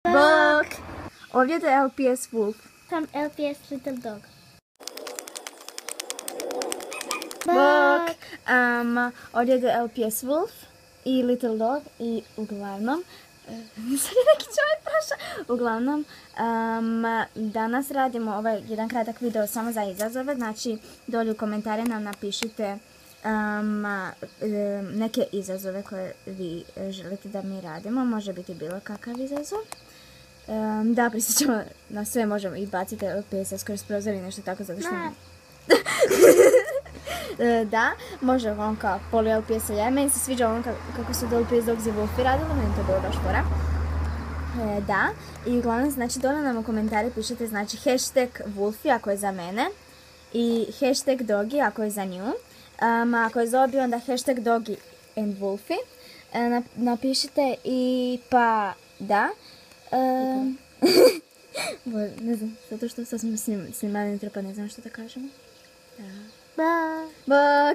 Bok! Ovdje je LPS Wolf. From LPS Little Dog. Bok! Ovdje je LPS Wolf i Little Dog i uglavnom... Sad je neki čovjek prošao. Uglavnom, danas radimo ovaj jedan kratak video samo za izazove. Znači, dolje u komentare nam napišite neke izazove koje vi želite da mi radimo. Može biti bilo kakav izazov. Da, prisjećamo na sve, možemo i baciti LPS kroz prozor i nešto tako zato što... Da, može on kao poli LPS ja. Meni se sviđa on kako su LPS Dogs i Wolfi radili, meni to bilo baš fora. Da, i uglavnom znači dole nam u komentari pišete znači hashtag Wolfi ako je za mene i hashtag Dogi ako je za nju. Ako je za obi onda hashtag Dogi and Wolfi. Napišite i pa da. Ne znam, zato što sad smo snimali intro pa ne znam što da kažemo. Da. Bye. Bok!